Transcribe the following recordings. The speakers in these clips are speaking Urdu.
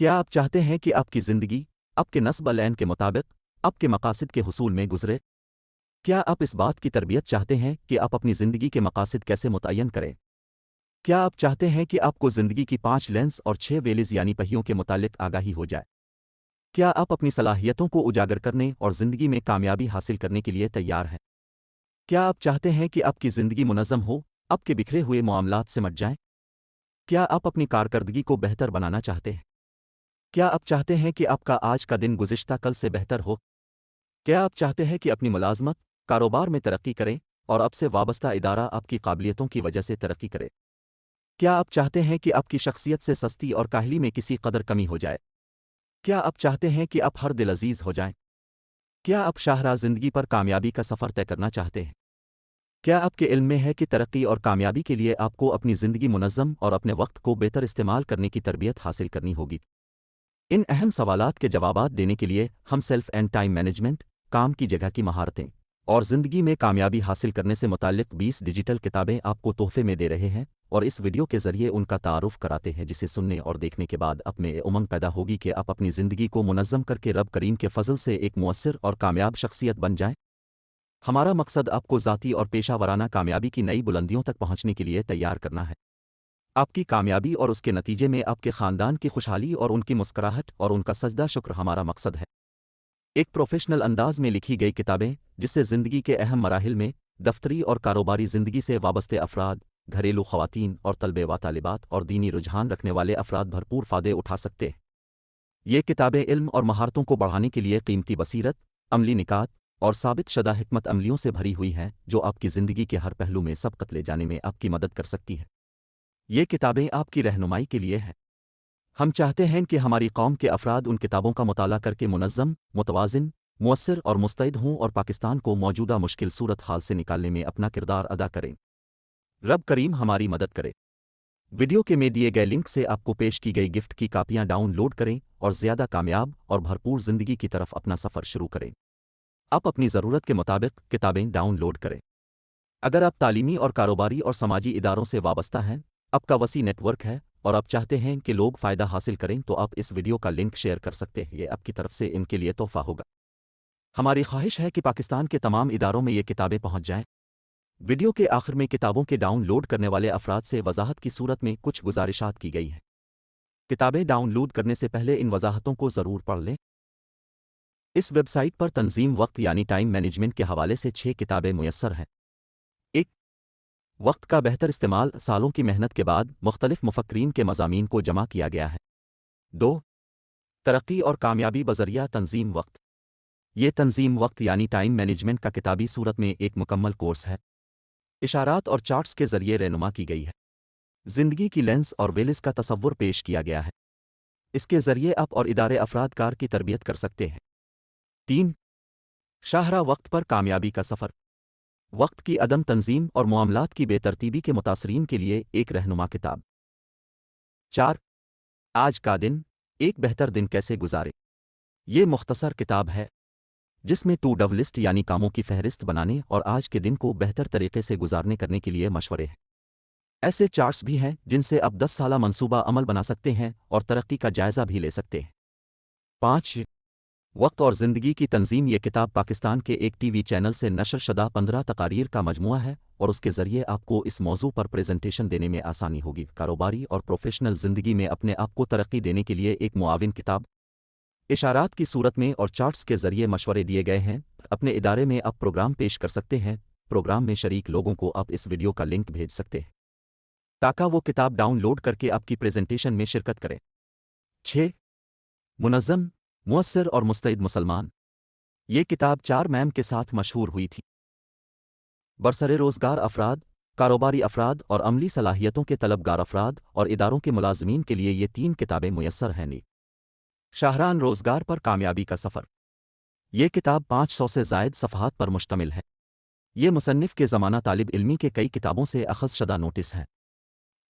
کیا آپ چاہتے ہیں کہ آپ کی زندگی آپ کے نصب العین کے مطابق آپ کے مقاصد کے حصول میں گزرے؟ کیا آپ اس بات کی تربیت چاہتے ہیں کہ آپ اپنی زندگی کے مقاصد کیسے متعین کریں؟ کیا آپ چاہتے ہیں کہ آپ کو زندگی کی 5 لینس اور 6 ویلز یعنی پہیوں کے متعلق آگاہی ہو جائے؟ کیا آپ اپنی صلاحیتوں کو اجاگر کرنے اور زندگی میں کامیابی حاصل کرنے کے لیے تیار ہیں؟ کیا آپ چاہتے ہیں کہ آپ کی زندگی منظم ہو، آپ کے بکھرے ہوئے معاملات سمٹ جائیں؟ کیا آپ اپنی کارکردگی کو بہتر بنانا چاہتے ہیں؟ کیا آپ چاہتے ہیں کہ آپ کا آج کا دن گزشتہ کل سے بہتر ہو؟ کیا آپ چاہتے ہیں کہ اپنی ملازمت، کاروبار میں ترقی کریں اور آپ سے وابستہ ادارہ آپ کی قابلیتوں کی وجہ سے ترقی کرے؟ کیا آپ چاہتے ہیں کہ آپ کی شخصیت سے سستی اور کاہلی میں کسی قدر کمی ہو جائے؟ کیا آپ چاہتے ہیں کہ آپ ہر دل عزیز ہو جائیں؟ کیا آپ شاہراہ زندگی پر کامیابی کا سفر طے کرنا چاہتے ہیں؟ کیا آپ کے علم میں ہے کہ ترقی اور کامیابی کے لیے آپ کو اپنی زندگی منظم اور اپنے وقت کو بہتر استعمال کرنے کی تربیت حاصل کرنی ہوگی؟ ان اہم سوالات کے جوابات دینے کے لیے ہم سیلف اینڈ ٹائم مینجمنٹ، کام کی جگہ کی مہارتیں اور زندگی میں کامیابی حاصل کرنے سے متعلق 20 ڈیجیٹل کتابیں آپ کو تحفے میں دے رہے ہیں اور اس ویڈیو کے ذریعے ان کا تعارف کراتے ہیں، جسے سننے اور دیکھنے کے بعد آپ میں امنگ پیدا ہوگی کہ آپ اپنی زندگی کو منظم کر کے رب کریم کے فضل سے ایک مؤثر اور کامیاب شخصیت بن جائیں۔ ہمارا مقصد آپ کو ذاتی اور پیشہ ورانہ کامیابی کی نئی بلندیوں تک پہنچنے کے لیے تیار کرنا ہے۔ آپ کی کامیابی اور اس کے نتیجے میں آپ کے خاندان کی خوشحالی اور ان کی مسکراہٹ اور ان کا سجدہ شکر ہمارا مقصد ہے۔ ایک پروفیشنل انداز میں لکھی گئی کتابیں جسے زندگی کے اہم مراحل میں دفتری اور کاروباری زندگی سے وابستہ افراد، گھریلو خواتین اور طلبے و طالبات اور دینی رجحان رکھنے والے افراد بھرپور فائدے اٹھا سکتے ہیں۔ یہ کتابیں علم اور مہارتوں کو بڑھانے کے لیے قیمتی بصیرت، عملی نکات اور ثابت شدہ حکمت عملیوں سے بھری ہوئی ہیں جو آپ کی زندگی کے ہر پہلو میں سبقت لے جانے میں آپ کی مدد کر سکتی ہیں۔ یہ کتابیں آپ کی رہنمائی کے لیے ہیں۔ ہم چاہتے ہیں کہ ہماری قوم کے افراد ان کتابوں کا مطالعہ کر کے منظم، متوازن، مؤثر اور مستعد ہوں اور پاکستان کو موجودہ مشکل صورتحال سے نکالنے میں اپنا کردار ادا کریں۔ رب کریم ہماری مدد کرے۔ ویڈیو کے میں دیے گئے لنک سے آپ کو پیش کی گئی گفٹ کی کاپیاں ڈاؤن لوڈ کریں اور زیادہ کامیاب اور بھرپور زندگی کی طرف اپنا سفر شروع کریں۔ آپ اپنی ضرورت کے مطابق کتابیں ڈاؤن لوڈ کریں۔ اگر آپ تعلیمی اور کاروباری اور سماجی اداروں سے وابستہ ہیں، آپ کا وسیع نیٹ ورک ہے اور آپ چاہتے ہیں کہ لوگ فائدہ حاصل کریں، تو آپ اس ویڈیو کا لنک شیئر کر سکتے ہیں۔ یہ آپ کی طرف سے ان کے لیے تحفہ ہوگا۔ ہماری خواہش ہے کہ پاکستان کے تمام اداروں میں یہ کتابیں پہنچ جائیں۔ ویڈیو کے آخر میں کتابوں کے ڈاؤن لوڈ کرنے والے افراد سے وضاحت کی صورت میں کچھ گزارشات کی گئی ہیں۔ کتابیں ڈاؤن لوڈ کرنے سے پہلے ان وضاحتوں کو ضرور پڑھ لیں۔ اس ویب سائٹ پر تنظیم وقت یعنی ٹائم مینجمنٹ کے حوالے سے 6 کتابیں میسر ہیں۔ 1. وقت کا بہتر استعمال، سالوں کی محنت کے بعد مختلف مفکرین کے مضامین کو جمع کیا گیا ہے۔ 2. ترقی اور کامیابی بذریعہ تنظیم وقت۔ یہ تنظیم وقت یعنی ٹائم مینجمنٹ کا کتابی صورت میں ایک مکمل کورس ہے۔ اشارات اور چارٹس کے ذریعے رہنما کی گئی ہے۔ زندگی کی لینس اور ویلز کا تصور پیش کیا گیا ہے۔ اس کے ذریعے آپ اور ادارے افراد کار کی تربیت کر سکتے ہیں۔ 3. شاہراہ وقت پر کامیابی کا سفر۔ وقت کی عدم تنظیم اور معاملات کی بے ترتیبی کے متاثرین کے لیے ایک رہنما کتاب۔ 4. آج کا دن، ایک بہتر دن کیسے گزارے۔ یہ مختصر کتاب ہے جس میں ٹو ڈو لسٹ یعنی کاموں کی فہرست بنانے اور آج کے دن کو بہتر طریقے سے گزارنے کرنے کے لیے مشورے ہیں۔ ایسے چارٹس بھی ہیں جن سے آپ 10 سالہ منصوبہ عمل بنا سکتے ہیں اور ترقی کا جائزہ بھی لے سکتے ہیں۔ 5. وقت اور زندگی کی تنظیم۔ یہ کتاب پاکستان کے ایک ٹی وی چینل سے نشر شدہ 15 تقاریر کا مجموعہ ہے اور اس کے ذریعے آپ کو اس موضوع پر پریزنٹیشن دینے میں آسانی ہوگی۔ کاروباری اور پروفیشنل زندگی میں اپنے آپ کو ترقی دینے کے لیے ایک معاون کتاب۔ اشارات کی صورت میں اور چارٹس کے ذریعے مشورے دیے گئے ہیں۔ اپنے ادارے میں آپ پروگرام پیش کر سکتے ہیں۔ پروگرام میں شریک لوگوں کو آپ اس ویڈیو کا لنک بھیج سکتے ہیں تاکہ وہ کتاب ڈاؤن لوڈ کر کے آپ کی پریزنٹیشن میں شرکت کریں۔ 6. منظم، مؤثر اور مستعد مسلمان۔ یہ کتاب 4 میم کے ساتھ مشہور ہوئی تھی۔ برسر روزگار افراد، کاروباری افراد اور عملی صلاحیتوں کے طلبگار افراد اور اداروں کے ملازمین کے لیے یہ 3 کتابیں میسر ہیں۔ شاہراہ روزگار پر کامیابی کا سفر۔ یہ کتاب 500 سے زائد صفحات پر مشتمل ہے۔ یہ مصنف کے زمانہ طالب علمی کے کئی کتابوں سے اخذ شدہ نوٹس ہے۔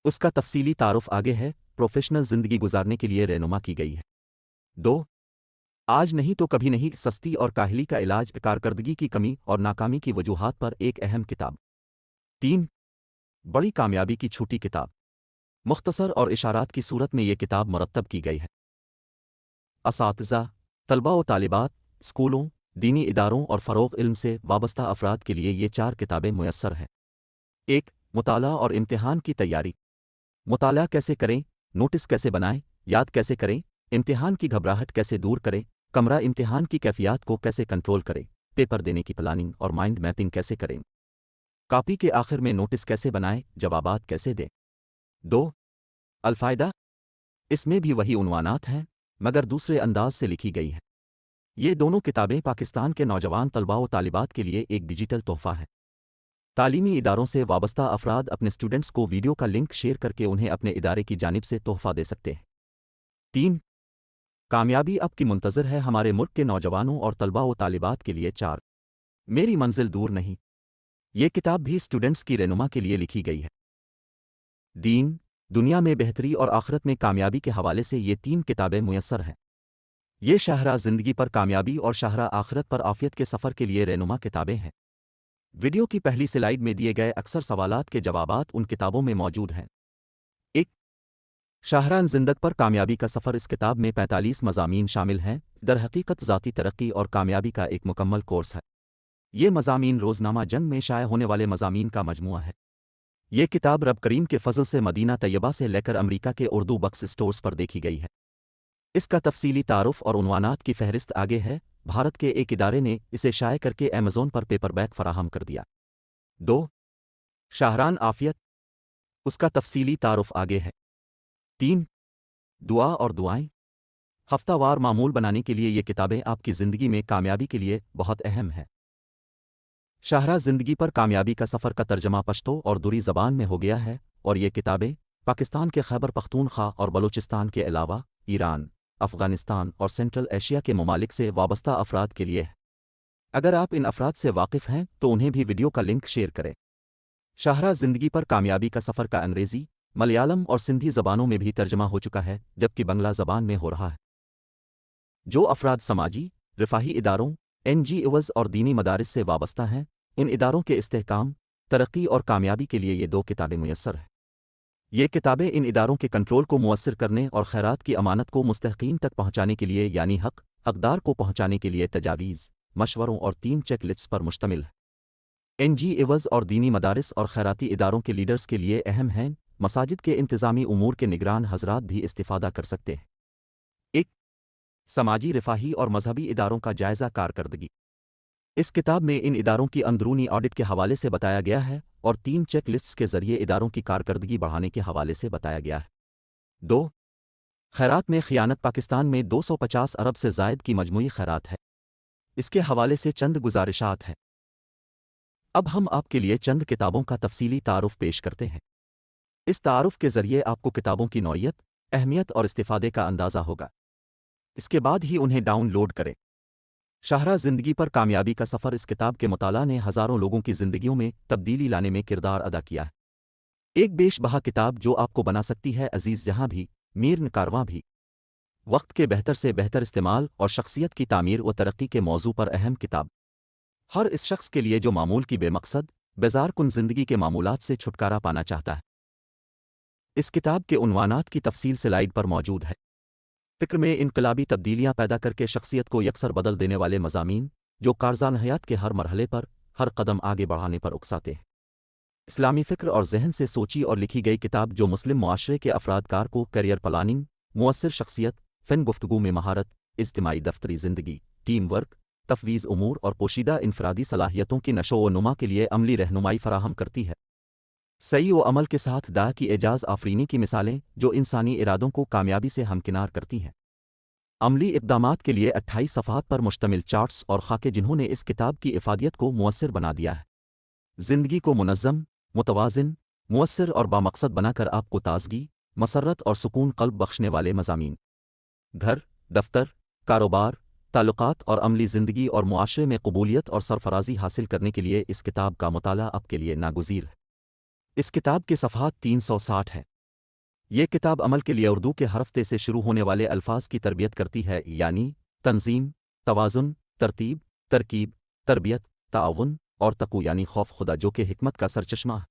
اس کا تفصیلی تعارف آگے ہے۔ پروفیشنل زندگی گزارنے کے لیے رہنما کی گئی ہے۔ 2. آج نہیں تو کبھی نہیں، سستی اور کاہلی کا علاج، کارکردگی کی کمی اور ناکامی کی وجوہات پر ایک اہم کتاب۔ 3. بڑی کامیابی کی چھوٹی کتاب۔ مختصر اور اشارات کی صورت میں یہ کتاب مرتب کی گئی ہے۔ اساتذہ، طلباء و طالبات، اسکولوں، دینی اداروں اور فروغ علم سے وابستہ افراد کے لیے یہ 4 کتابیں میسر ہیں۔ 1. مطالعہ اور امتحان کی تیاری۔ مطالعہ کیسے کریں، نوٹس کیسے بنائیں، یاد کیسے کریں، امتحان کی گھبراہٹ کیسے دور کریں، کمرہ امتحان کی کیفیات کو کیسے کنٹرول کریں، پیپر دینے کی پلاننگ اور مائنڈ میپنگ کیسے کریں، کاپی کے آخر میں نوٹس کیسے بنائیں، جوابات کیسے دیں۔ 2. الفائدہ۔ اس میں بھی وہی عنوانات ہیں مگر دوسرے انداز سے لکھی گئی ہیں۔ یہ دونوں کتابیں پاکستان کے نوجوان طلباء و طالبات کے لیے ایک ڈیجیٹل تحفہ ہے۔ تعلیمی اداروں سے وابستہ افراد اپنے اسٹوڈنٹس کو ویڈیو کا لنک شیئر کر کے انہیں اپنے ادارے کی جانب سے تحفہ دے سکتے ہیں۔ 3. کامیابی اب کی منتظر ہے ہمارے ملک کے نوجوانوں اور طلباء و طالبات کے لیے 4. میری منزل دور نہیں۔ یہ کتاب بھی اسٹوڈنٹس کی رہنما کے لیے لکھی گئی ہے۔ دین، دنیا میں بہتری اور آخرت میں کامیابی کے حوالے سے یہ 3 کتابیں میسر ہیں۔ یہ شاہراہ زندگی پر کامیابی اور شاہراہ آخرت پر عافیت کے سفر کے لیے رہنما کتابیں ہیں۔ ویڈیو کی پہلی سلائیڈ میں دیے گئے اکثر سوالات کے جوابات ان کتابوں میں موجود ہیں۔ 1. شاہراہ زندگ پر کامیابی کا سفر۔ اس کتاب میں 45 مضامین شامل ہیں، در حقیقت ذاتی ترقی اور کامیابی کا ایک مکمل کورس ہے۔ یہ مضامین روزنامہ جنگ میں شائع ہونے والے مضامین کا مجموعہ ہے۔ یہ کتاب رب کریم کے فضل سے مدینہ طیبہ سے لے کر امریکہ کے اردو بکس اسٹورز پر دیکھی گئی ہے۔ اس کا تفصیلی تعارف اور عنوانات کی فہرست آگے ہے۔ بھارت کے ایک ادارے نے اسے شائع کر کے ایمیزون پر پیپر بیک فراہم کر دیا۔ 2. شاہراہ عافیت۔ اس کا تفصیلی تعارف آگے ہے۔ 3. دعا اور دعائیں۔ ہفتہ وار معمول بنانے کے لیے یہ کتابیں آپ کی زندگی میں کامیابی کے لیے بہت اہم ہیں۔ شاہراہ زندگی پر کامیابی کا سفر کا ترجمہ پشتو اور دری زبان میں ہو گیا ہے اور یہ کتابیں پاکستان کے خیبر پختونخوا اور بلوچستان کے علاوہ ایران، افغانستان اور سینٹرل ایشیا کے ممالک سے وابستہ افراد کے لیے ہے۔ اگر آپ ان افراد سے واقف ہیں تو انہیں بھی ویڈیو کا لنک شیئر کریں۔ شاہراہ زندگی پر کامیابی کا سفر کا انگریزی، ملیالم اور سندھی زبانوں میں بھی ترجمہ ہو چکا ہے جبکہ بنگلہ زبان میں ہو رہا ہے۔ جو افراد سماجی، رفاہی اداروں، NGOز اور دینی مدارس سے وابستہ ہیں، ان اداروں کے استحکام، ترقی اور کامیابی کے لیے یہ 2 کتابیں میسر ہیں۔ یہ کتابیں ان اداروں کے کنٹرول کو مؤثر کرنے اور خیرات کی امانت کو مستحقین تک پہنچانے کے لیے یعنی حقدار کو پہنچانے کے لیے تجاویز، مشوروں اور 3 چیک لسٹس پر مشتمل ہے۔ NGOز اور دینی مدارس اور خیراتی اداروں کے لیڈرز کے لیے اہم ہیں۔ مساجد کے انتظامی امور کے نگران حضرات بھی استفادہ کر سکتے ہیں۔ 1. سماجی، رفاہی اور مذہبی اداروں کا جائزہ کارکردگی۔ اس کتاب میں ان اداروں کی اندرونی آڈٹ کے حوالے سے بتایا گیا ہے اور 3 چیک لسٹس کے ذریعے اداروں کی کارکردگی بڑھانے کے حوالے سے بتایا گیا ہے۔ 2. خیرات میں خیانت۔ پاکستان میں 250 ارب سے زائد کی مجموعی خیرات ہے۔ اس کے حوالے سے چند گزارشات ہیں۔ اب ہم آپ کے لیے چند کتابوں کا تفصیلی تعارف پیش کرتے ہیں۔ اس تعارف کے ذریعے آپ کو کتابوں کی نوعیت، اہمیت اور استفادے کا اندازہ ہوگا۔ اس کے بعد ہی انہیں ڈاؤن لوڈ کریں۔ شاہراہ زندگی پر کامیابی کا سفر۔ اس کتاب کے مطالعہ نے ہزاروں لوگوں کی زندگیوں میں تبدیلی لانے میں کردار ادا کیا ہے۔ ایک بیش بہا کتاب جو آپ کو بنا سکتی ہے عزیز جہاں بھی، میر نکارواں بھی۔ وقت کے بہتر سے بہتر استعمال اور شخصیت کی تعمیر و ترقی کے موضوع پر اہم کتاب۔ ہر اس شخص کے لیے جو معمول کی بے مقصد، بیزار کن زندگی کے معمولات سے چھٹکارا پانا چاہتا ہے۔ اس کتاب کے عنوانات کی تفصیل سلائیڈ پر موجود ہے۔ فکر میں انقلابی تبدیلیاں پیدا کر کے شخصیت کو یکسر بدل دینے والے مضامین جو کارزان حیات کے ہر مرحلے پر، ہر قدم آگے بڑھانے پر اکساتے ہیں۔ اسلامی فکر اور ذہن سے سوچی اور لکھی گئی کتاب جو مسلم معاشرے کے افراد کار کو کیریئر پلاننگ، مؤثر شخصیت، فن گفتگو میں مہارت، اجتماعی دفتری زندگی، ٹیم ورک، تفویض امور اور پوشیدہ انفرادی صلاحیتوں کی نشو و نما کے لیے عملی رہنمائی فراہم کرتی ہے۔ صحیح و عمل کے ساتھ داع کی اعجاز آفرینی کی مثالیں جو انسانی ارادوں کو کامیابی سے ہمکنار کرتی ہیں۔ عملی اقدامات کے لیے 28 صفحات پر مشتمل چارٹس اور خاکے جنہوں نے اس کتاب کی افادیت کو مؤثر بنا دیا ہے۔ زندگی کو منظم، متوازن، مؤثر اور بامقصد بنا کر آپ کو تازگی، مسرت اور سکون قلب بخشنے والے مضامین گھر، دفتر، کاروبار، تعلقات اور عملی زندگی اور معاشرے میں قبولیت اور سرفرازی حاصل کرنے کے لیے اس کتاب کا مطالعہ آپ کے لیے ناگزیر ہے۔ اس کتاب کے صفحات 360 ہیں۔ یہ کتاب عمل کے لیے اردو کے حرف تے سے شروع ہونے والے الفاظ کی تربیت کرتی ہے یعنی تنظیم، توازن، ترتیب، ترکیب، تربیت، تعاون اور تقوی یعنی خوف خدا جو کہ حکمت کا سرچشمہ ہے۔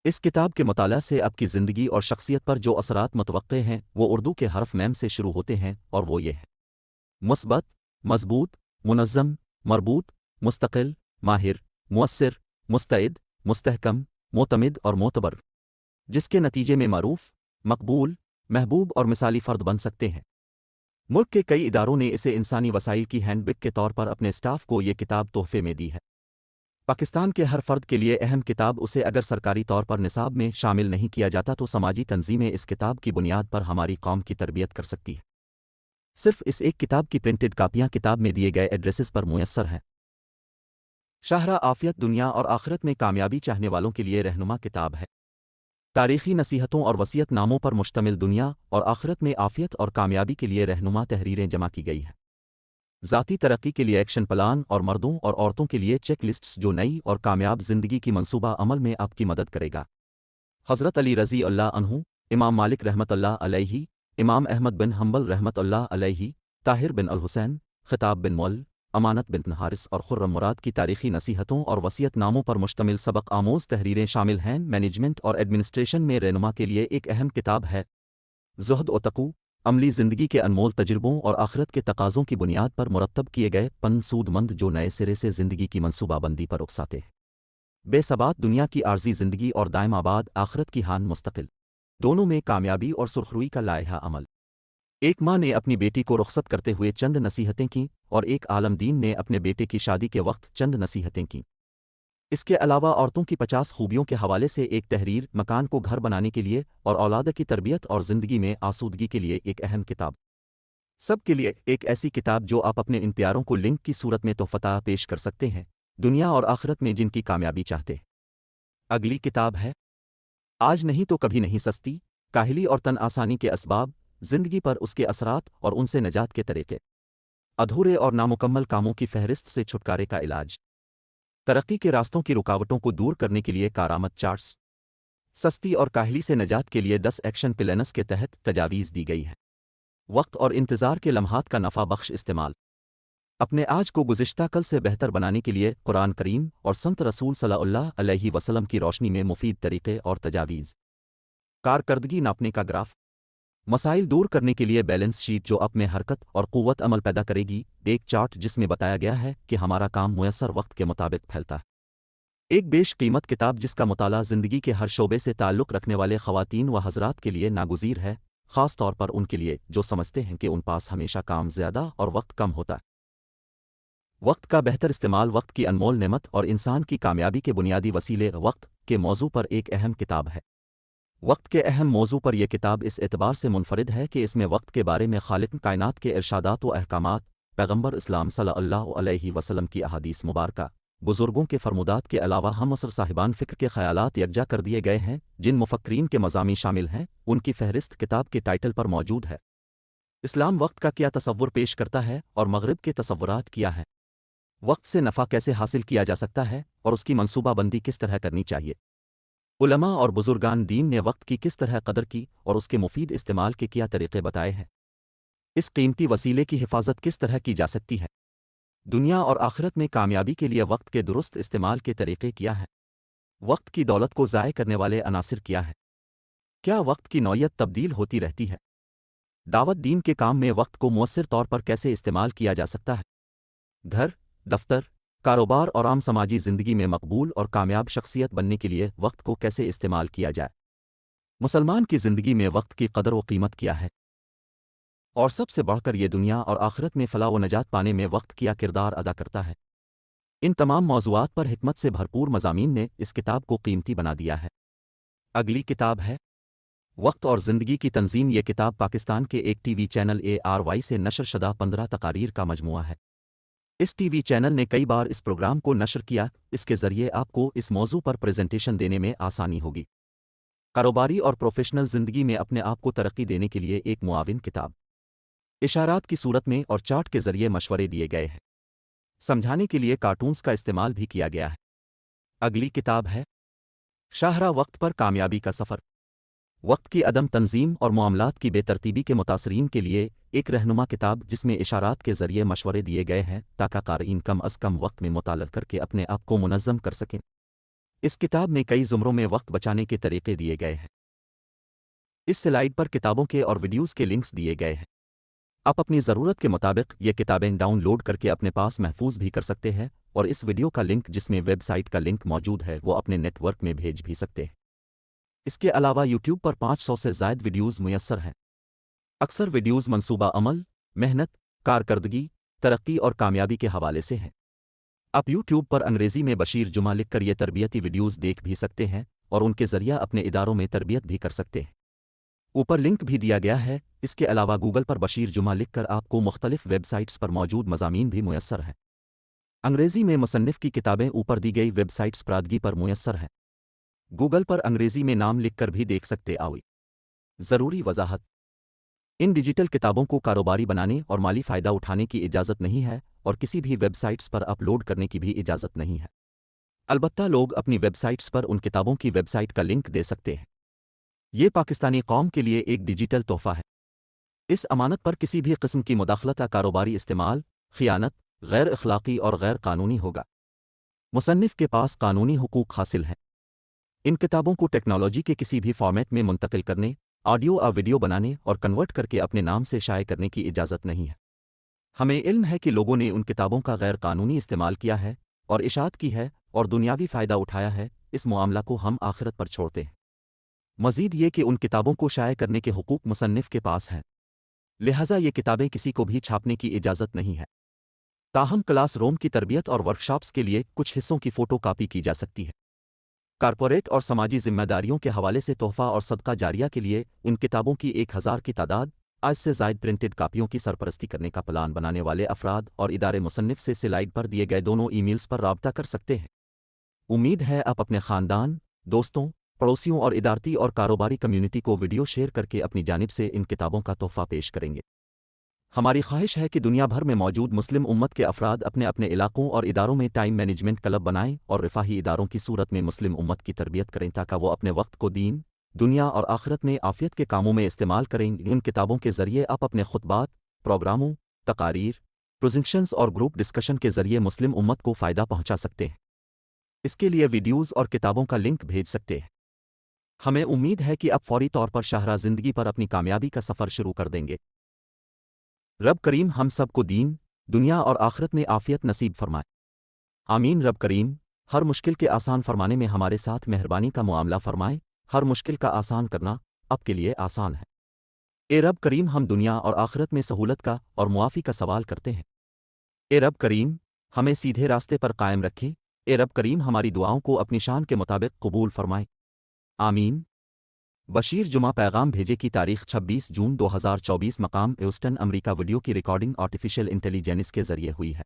اس کتاب کے مطالعہ سے آپ کی زندگی اور شخصیت پر جو اثرات متوقع ہیں وہ اردو کے حرف میم سے شروع ہوتے ہیں اور وہ یہ ہے۔ مثبت، مضبوط، منظم، مربوط، مستقل، ماہر، مؤثر، مستعد، مستحکم، معتمد اور معتبر، جس کے نتیجے میں معروف، مقبول، محبوب اور مثالی فرد بن سکتے ہیں۔ ملک کے کئی اداروں نے اسے انسانی وسائل کی ہینڈ بک کے طور پر اپنے سٹاف کو یہ کتاب تحفے میں دی ہے۔ پاکستان کے ہر فرد کے لیے اہم کتاب اسے اگر سرکاری طور پر نصاب میں شامل نہیں کیا جاتا تو سماجی تنظیمیں اس کتاب کی بنیاد پر ہماری قوم کی تربیت کر سکتی ہے۔ صرف اس ایک کتاب کی پرنٹڈ کاپیاں کتاب میں دیے گئے ایڈریسز پر میسر ہیں۔ شاہراہ عافیت دنیا اور آخرت میں کامیابی چاہنے والوں کے لیے رہنما کتاب ہے۔ تاریخی نصیحتوں اور وصیت ناموں پر مشتمل دنیا اور آخرت میں عافیت اور کامیابی کے لیے رہنما تحریریں جمع کی گئی ہیں۔ ذاتی ترقی کے لیے ایکشن پلان اور مردوں اور عورتوں کے لیے چیک لسٹس جو نئی اور کامیاب زندگی کی منصوبہ عمل میں آپ کی مدد کرے گا۔ حضرت علی رضی اللہ عنہ، امام مالک رحمۃ اللہ علیہ، امام احمد بن حنبل رحمۃ اللہ علیہ، طاہر بن الحسین، خطاب بن مول، امانت بن حارث اور خرم مراد کی تاریخی نصیحتوں اور وصیت ناموں پر مشتمل سبق آموز تحریریں شامل ہیں۔ مینجمنٹ اور ایڈمنسٹریشن میں رہنما کے لیے ایک اہم کتاب ہے۔ زہد و تقوی، عملی زندگی کے انمول تجربوں اور آخرت کے تقاضوں کی بنیاد پر مرتب کیے گئے پن سود مند جو نئے سرے سے زندگی کی منصوبہ بندی پر اکساتے ہیں۔ بے ثبات دنیا کی عارضی زندگی اور دائم آباد آخرت کی ہان مستقل، دونوں میں کامیابی اور سرخروئی کا لائحہ عمل۔ ایک ماں نے اپنی بیٹی کو رخصت کرتے ہوئے چند نصیحتیں کیں اور ایک عالم دین نے اپنے بیٹے کی شادی کے وقت چند نصیحتیں کیں۔ اس کے علاوہ عورتوں کی 50 خوبیوں کے حوالے سے ایک تحریر مکان کو گھر بنانے کے لیے اور اولاد کی تربیت اور زندگی میں آسودگی کے لیے ایک اہم کتاب۔ سب کے لیے ایک ایسی کتاب جو آپ اپنے ان پیاروں کو لنک کی صورت میں تحفتہ پیش کر سکتے ہیں، دنیا اور آخرت میں جن کی کامیابی چاہتے ہیں۔ اگلی کتاب ہے آج نہیں تو کبھی نہیں، سستی، کاہلی اور تن آسانی کے اسباب، زندگی پر اس کے اثرات اور ان سے نجات کے طریقے، ادھورے اور نامکمل کاموں کی فہرست سے چھٹکارے کا علاج، ترقی کے راستوں کی رکاوٹوں کو دور کرنے کے لیے کارآمد چارٹس، سستی اور کاہلی سے نجات کے لیے 10 ایکشن پلانز کے تحت تجاویز دی گئی ہیں۔ وقت اور انتظار کے لمحات کا نفع بخش استعمال، اپنے آج کو گزشتہ کل سے بہتر بنانے کے لیے قرآن کریم اور سنت رسول صلی اللہ علیہ وسلم کی روشنی میں مفید طریقے اور تجاویز، کارکردگی ناپنے کا گراف، مسائل دور کرنے کے لیے بیلنس شیٹ جو آپ میں حرکت اور قوت عمل پیدا کرے گی، ایک چارٹ جس میں بتایا گیا ہے کہ ہمارا کام میسر وقت کے مطابق پھیلتا ہے۔ ایک بیش قیمت کتاب جس کا مطالعہ زندگی کے ہر شعبے سے تعلق رکھنے والے خواتین و حضرات کے لیے ناگزیر ہے، خاص طور پر ان کے لیے جو سمجھتے ہیں کہ ان پاس ہمیشہ کام زیادہ اور وقت کم ہوتا ہے۔ وقت کا بہتر استعمال وقت کی انمول نعمت اور انسان کی کامیابی کے بنیادی وسیلے وقت کے موضوع پر ایک اہم کتاب ہے۔ وقت کے اہم موضوع پر یہ کتاب اس اعتبار سے منفرد ہے کہ اس میں وقت کے بارے میں خالق کائنات کے ارشادات و احکامات، پیغمبر اسلام صلی اللہ علیہ وسلم کی احادیث مبارکہ، بزرگوں کے فرمودات کے علاوہ ہم عصر صاحبان فکر کے خیالات یکجا کر دیے گئے ہیں۔ جن مفکرین کے مضامین شامل ہیں ان کی فہرست کتاب کے ٹائٹل پر موجود ہے۔ اسلام وقت کا کیا تصور پیش کرتا ہے اور مغرب کے تصورات کیا ہیں؟ وقت سے نفع کیسے حاصل کیا جا سکتا ہے اور اس کی منصوبہ بندی کس طرح کرنی چاہیے؟ علماء اور بزرگان دین نے وقت کی کس طرح قدر کی اور اس کے مفید استعمال کے کیا طریقے بتائے ہیں؟ اس قیمتی وسیلے کی حفاظت کس طرح کی جا سکتی ہے؟ دنیا اور آخرت میں کامیابی کے لیے وقت کے درست استعمال کے طریقے کیا ہیں؟ وقت کی دولت کو ضائع کرنے والے عناصر کیا ہیں؟ کیا وقت کی نوعیت تبدیل ہوتی رہتی ہے؟ دعوت دین کے کام میں وقت کو مؤثر طور پر کیسے استعمال کیا جا سکتا ہے؟ گھر، دفتر، کاروبار اور عام سماجی زندگی میں مقبول اور کامیاب شخصیت بننے کے لیے وقت کو کیسے استعمال کیا جائے؟ مسلمان کی زندگی میں وقت کی قدر و قیمت کیا ہے؟ اور سب سے بڑھ کر یہ دنیا اور آخرت میں فلاح و نجات پانے میں وقت کیا کردار ادا کرتا ہے؟ ان تمام موضوعات پر حکمت سے بھرپور مضامین نے اس کتاب کو قیمتی بنا دیا ہے۔ اگلی کتاب ہے وقت اور زندگی کی تنظیم۔ یہ کتاب پاکستان کے ایک ٹی وی چینل ARY سے نشر شدہ 15 تقاریر کا مجموعہ ہے۔ اس ٹی وی چینل نے کئی بار اس پروگرام کو نشر کیا، اس کے ذریعے آپ کو اس موضوع پر پریزنٹیشن دینے میں آسانی ہوگی۔ کاروباری اور پروفیشنل زندگی میں اپنے آپ کو ترقی دینے کے لیے ایک معاون کتاب، اشارات کی صورت میں اور چارٹ کے ذریعے مشورے دیے گئے ہیں۔ سمجھانے کے لیے کارٹونز کا استعمال بھی کیا گیا ہے۔ اگلی کتاب ہے شاہراہ وقت پر کامیابی کا سفر۔ وقت کی عدم تنظیم اور معاملات کی بے ترتیبی کے متاثرین کے لیے ایک رہنما کتاب جس میں اشارات کے ذریعے مشورے دیے گئے ہیں تاکہ قارئین کم از کم وقت میں مطالعہ کر کے اپنے آپ کو منظم کر سکیں۔ اس کتاب میں کئی زمروں میں وقت بچانے کے طریقے دیے گئے ہیں۔ اس سلائیڈ پر کتابوں کے اور ویڈیوز کے لنکس دیے گئے ہیں۔ آپ اپنی ضرورت کے مطابق یہ کتابیں ڈاؤن لوڈ کر کے اپنے پاس محفوظ بھی کر سکتے ہیں اور اس ویڈیو کا لنک جس میں ویب سائٹ کا لنک موجود ہے وہ اپنے نیٹ ورک میں بھیج بھی سکتے ہیں۔ اس کے علاوہ یوٹیوب پر 500 سے زائد ویڈیوز میسر ہیں۔ اکثر ویڈیوز منصوبہ عمل، محنت، کارکردگی، ترقی اور کامیابی کے حوالے سے ہیں۔ آپ یوٹیوب پر انگریزی میں بشیر جمعہ لکھ کر یہ تربیتی ویڈیوز دیکھ بھی سکتے ہیں اور ان کے ذریعہ اپنے اداروں میں تربیت بھی کر سکتے ہیں۔ اوپر لنک بھی دیا گیا ہے۔ اس کے علاوہ گوگل پر بشیر جمعہ لکھ کر آپ کو مختلف ویب سائٹس پر موجود مضامین بھی میسر ہیں۔ انگریزی میں مصنف کی کتابیں اوپر دی گئی ویب سائٹس پرادگی پر میسر ہیں۔ گوگل پر انگریزی میں نام لکھ کر بھی دیکھ سکتے آوئی۔ ضروری وضاحت: ان ڈیجیٹل کتابوں کو کاروباری بنانے اور مالی فائدہ اٹھانے کی اجازت نہیں ہے اور کسی بھی ویب سائٹس پر اپلوڈ کرنے کی بھی اجازت نہیں ہے۔ البتہ لوگ اپنی ویب سائٹس پر ان کتابوں کی ویب سائٹ کا لنک دے سکتے ہیں۔ یہ پاکستانی قوم کے لیے ایک ڈیجیٹل تحفہ ہے۔ اس امانت پر کسی بھی قسم کی مداخلت کا کاروباری استعمال، خیانت، غیر اخلاقی اور غیر قانونی ہوگا۔ مصنف کے پاس قانونی حقوق حاصل ہیں۔ ان کتابوں کو ٹیکنالوجی کے کسی بھی فارمیٹ میں منتقل کرنے، آڈیو اور ویڈیو بنانے اور کنورٹ کر کے اپنے نام سے شائع کرنے کی اجازت نہیں ہے۔ ہمیں علم ہے کہ لوگوں نے ان کتابوں کا غیر قانونی استعمال کیا ہے اور اشاعت کی ہے اور دنیاوی فائدہ اٹھایا ہے۔ اس معاملہ کو ہم آخرت پر چھوڑتے ہیں۔ مزید یہ کہ ان کتابوں کو شائع کرنے کے حقوق مصنف کے پاس ہیں، لہٰذا یہ کتابیں کسی کو بھی چھاپنے کی اجازت نہیں ہے۔ تاہم کلاس روم کی تربیت اور ورکشاپس کے لیے کچھ حصوں کی فوٹو کاپی کی جا سکتی ہے۔ کارپوریٹ اور سماجی ذمہ داریوں کے حوالے سے تحفہ اور صدقہ جاریہ کے لیے ان کتابوں کی 1000 کی تعداد آج سے زائد پرنٹڈ کاپیوں کی سرپرستی کرنے کا پلان بنانے والے افراد اور ادارے مصنف سے سلائیڈ پر دیے گئے دونوں ای میلز پر رابطہ کر سکتے ہیں۔ امید ہے آپ اپنے خاندان، دوستوں، پڑوسیوں اور ادارتی اور کاروباری کمیونٹی کو ویڈیو شیئر کر کے اپنی جانب سے ان کتابوں کا تحفہ پیش کریں گے۔ ہماری خواہش ہے کہ دنیا بھر میں موجود مسلم امت کے افراد اپنے اپنے علاقوں اور اداروں میں ٹائم مینجمنٹ کلب بنائیں اور رفاہی اداروں کی صورت میں مسلم امت کی تربیت کریں تاکہ وہ اپنے وقت کو دین، دنیا اور آخرت میں عافیت کے کاموں میں استعمال کریں۔ ان کتابوں کے ذریعے آپ اپنے خطبات، پروگراموں، تقاریر، پریزنٹیشنز اور گروپ ڈسکشن کے ذریعے مسلم امت کو فائدہ پہنچا سکتے ہیں۔ اس کے لیے ویڈیوز اور کتابوں کا لنک بھیج سکتے ہیں۔ ہمیں امید ہے کہ آپ فوری طور پر شاہراہ زندگی پر اپنی کامیابی کا سفر شروع کر دیں گے۔ رب کریم ہم سب کو دین، دنیا اور آخرت میں عافیت نصیب فرمائے۔ آمین۔ رب کریم ہر مشکل کے آسان فرمانے میں ہمارے ساتھ مہربانی کا معاملہ فرمائے۔ ہر مشکل کا آسان کرنا آپ کے لیے آسان ہے۔ اے رب کریم ہم دنیا اور آخرت میں سہولت کا اور معافی کا سوال کرتے ہیں۔ اے رب کریم ہمیں سیدھے راستے پر قائم رکھیں۔ اے رب کریم ہماری دعاؤں کو اپنی شان کے مطابق قبول فرمائے۔ آمین۔ بشیر جمعہ پیغام بھیجے کی تاریخ 26 جون 2024۔ مقام ہیوسٹن، امریکہ۔ ویڈیو کی ریکارڈنگ آرٹیفیشل انٹیلیجنس کے ذریعے ہوئی ہے۔